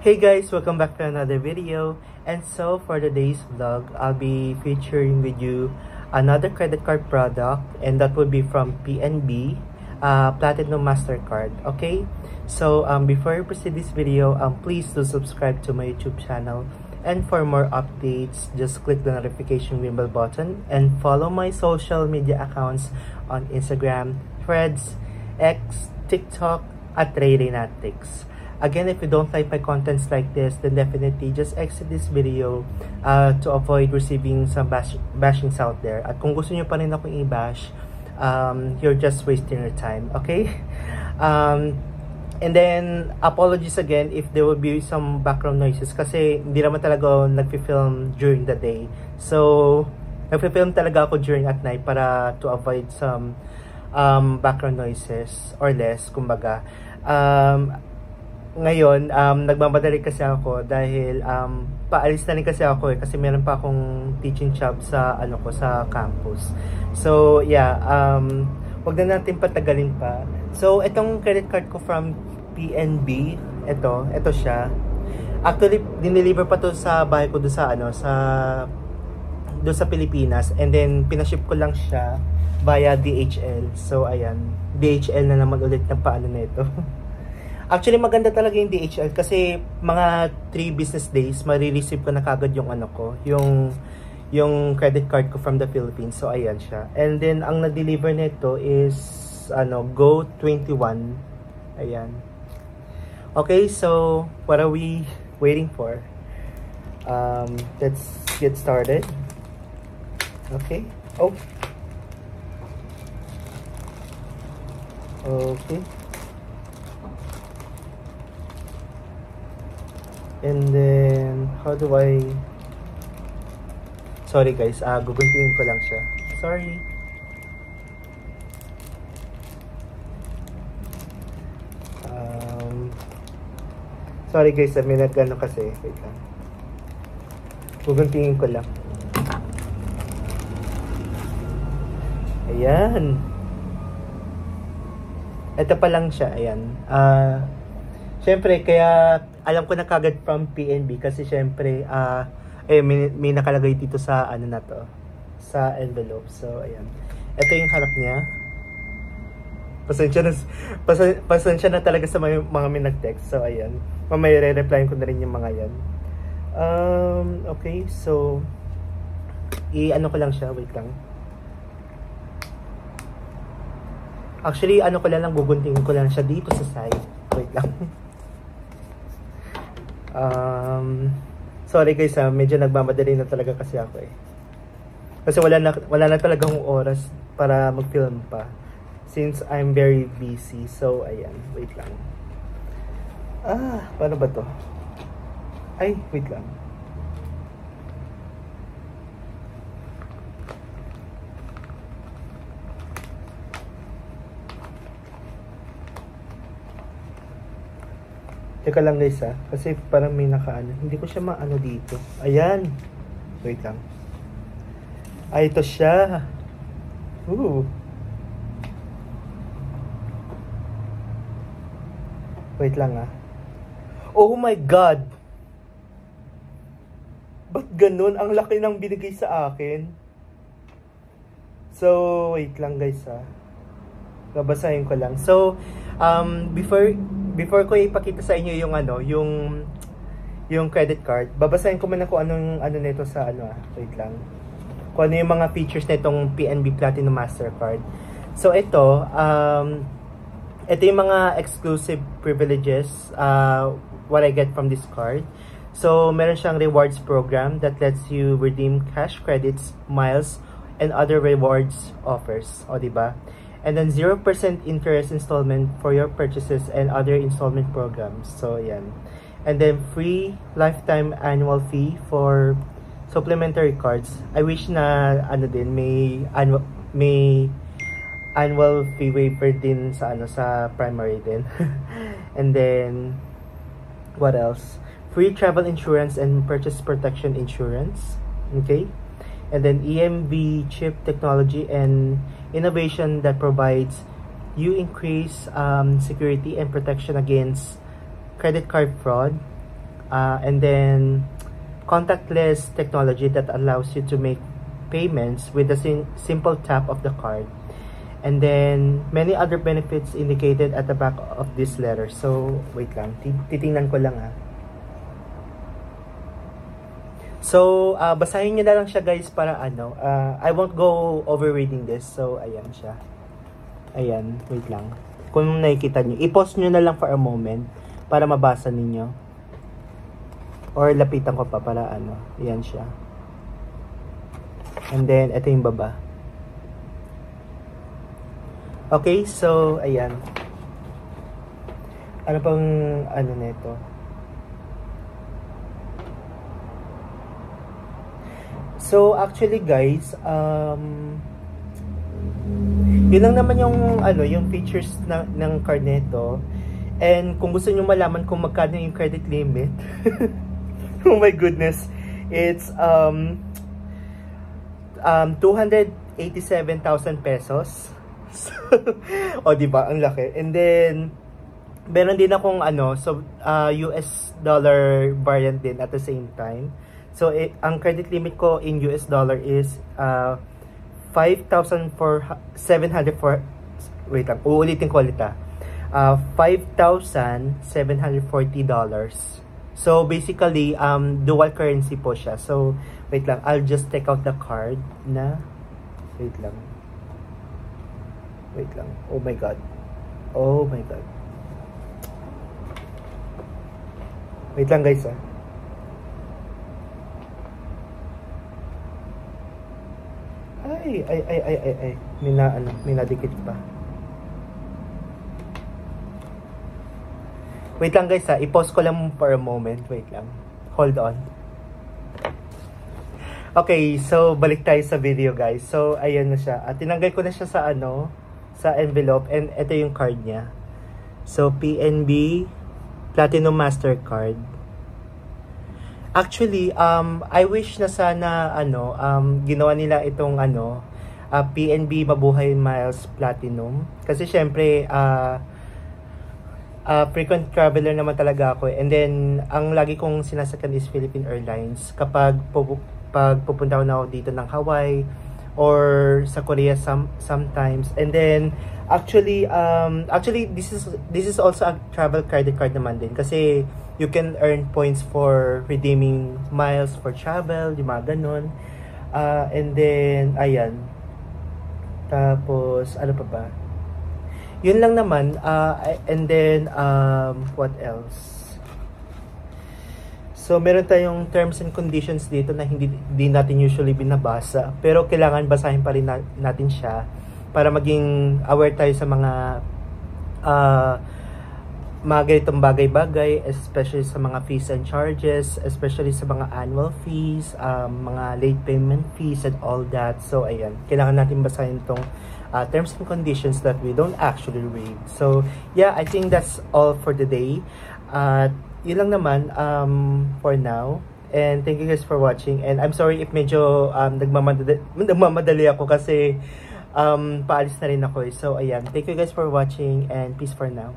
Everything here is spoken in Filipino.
Hey guys, welcome back to another video. And so for today's vlog, I'll be featuring with you another credit card product, and that would be from PNB, Platinum Mastercard. Okay, so before I proceed this video, please do subscribe to my YouTube channel, and for more updates, just click the notification bell button and follow my social media accounts on Instagram, Threads, X, TikTok at RayRaynatics. Again, if you don't like my contents like this, then definitely just exit this video to avoid receiving some bashings out there. At kung gusto nyo pa rin akong i-bash, you're just wasting your time, okay? And then, apologies again if there will be some background noises kasi hindi naman talaga nagfi-film during the day. So, nagfi-film talaga ako during at night para to avoid some background noises or less, kumbaga. Ngayon, nagmamadali kasi ako dahil paalis na rin kasi ako kasi meron pa akong teaching job sa sa campus. So, yeah, wag na natin patagalin pa. So, itong credit card ko from PNB, ito siya. Actually, dineliver pa to sa bahay ko doon sa Pilipinas, and then pinaship ko lang siya via DHL. So, ayan, DHL na naman ulit ng paano na ito. Actually, maganda talaga yung DHL kasi mga 3 business days, marireceive ko na kagad yung yung credit card ko from the Philippines. So, ayan siya. And then, ang na-deliver nito is, Go 21. Ayan. Okay, so, what are we waiting for? Let's get started. Okay. Oh. Okay. And then, how do I... Sorry guys, guguntingin ko lang siya. Sorry. Sorry guys, may nagano kasi. Wait lang. Guguntingin ko lang. Ayan. Ito pa lang siya, ayan. Siyempre, kaya alam ko na kagad from PNB kasi siyempre, may nakalagay dito sa na to, sa envelope. So, ayan. Ito yung harap niya. Pasensya na talaga sa mga may nag-text. So, ayan. Mamaya re-replyin ko na rin yung mga yan. Okay, so, i-ano ko lang siya. Wait lang. Actually, ko lang guguntingin ko lang siya dito sa side. Wait lang. Sorry guys, medyo nagmamadali na talaga kasi ako kasi wala na talagang oras para mag-film pa since I'm very busy. So ayan, wait lang. Paano ba to? Ay, wait lang. Teka lang guys kasi parang may nakaano. Hindi ko siya maano dito. Ayan. Wait lang. Ay, ito siya. Ooh. Wait lang Oh my God. Ba't ganun? Ang laki ng binigay sa akin. So, wait lang guys babasahin ko lang. So, before ko ipakita sa inyo yung credit card, babasahin ko muna kung anong nito sa wait lang. Kung ano yung mga features nitong PNB Platinum Mastercard. So ito yung mga exclusive privileges what I get from this card. So meron siyang rewards program that lets you redeem cash credits, miles, and other rewards offers. O diba? And then 0% interest installment for your purchases and other installment programs. So, yan. And then free lifetime annual fee for supplementary cards. I wish na may annual fee waiver din sa primary din. And then what else? Free travel insurance and purchase protection insurance. Okay? And then EMV chip technology and innovation that provides you increase security and protection against credit card fraud, And then contactless technology that allows you to make payments with a simple tap of the card. And then many other benefits indicated at the back of this letter. So wait lang, titingnan ko lang ha. So basahin niyo na lang siya guys para ano, I won't go over reading this. So ayan siya. Ayan, wait lang. Kung nakikita niyo, i-pause niyo na lang for a moment para mabasa ninyo. Or lapitan ko pa para ano, ayan siya. And then ito yung baba. Okay, so ayan. Ano pang ano nito? So actually guys, yun lang naman yung ano, yung features ng card nito. And kung gusto niyo malaman kung magkano yung credit limit, oh my goodness, it's 287,000 pesos. So, o diba, ang laki. And then meron din akong ano, so US dollar variant din at the same time. So ang credit limit ko in US dollar is 5,704. Wait lang, uulitin ko ulit $5,740. So basically dual currency po siya. So wait lang, I'll just take out the card na. Wait lang. Wait lang. Oh my god. Oh my god. Wait lang guys Ay. May nadikit pa. Wait lang guys i-pause ko lang for a moment. Wait lang. Hold on. Okay, so balik tayo sa video guys. So ayan na siya. At tinanggal ko na siya sa ano, sa envelope, and ito yung card niya. So PNB Platinum Mastercard. Actually, I wish na sana ano, ginawa nila itong ano, PNB Mabuhay Miles Platinum. Kasi syempre, frequent traveler naman talaga ako. And then, ang lagi kong sinasakyan is Philippine Airlines. Kapag pupunta na ako dito ng Hawaii or sa Korea sometimes. And then, actually this is also a travel credit card naman din. Kasi, you can earn points for redeeming miles for travel, yung mga ganun. And then, ayan. Tapos, ano pa ba? Yun lang naman. And then, what else? So, meron tayong terms and conditions dito na hindi natin usually binabasa. Pero, kailangan basahin pa rin natin siya para maging aware tayo sa mga ganitong bagay-bagay, especially sa mga fees and charges, especially sa mga annual fees, mga late payment fees and all that. So, ayan. Kailangan natin basahin itong terms and conditions that we don't actually read. So, yeah, I think that's all for the day. Yun lang naman for now. And thank you guys for watching. And I'm sorry if medyo nagmamadali ako kasi paalis na rin ako. So, ayan. Thank you guys for watching and peace for now.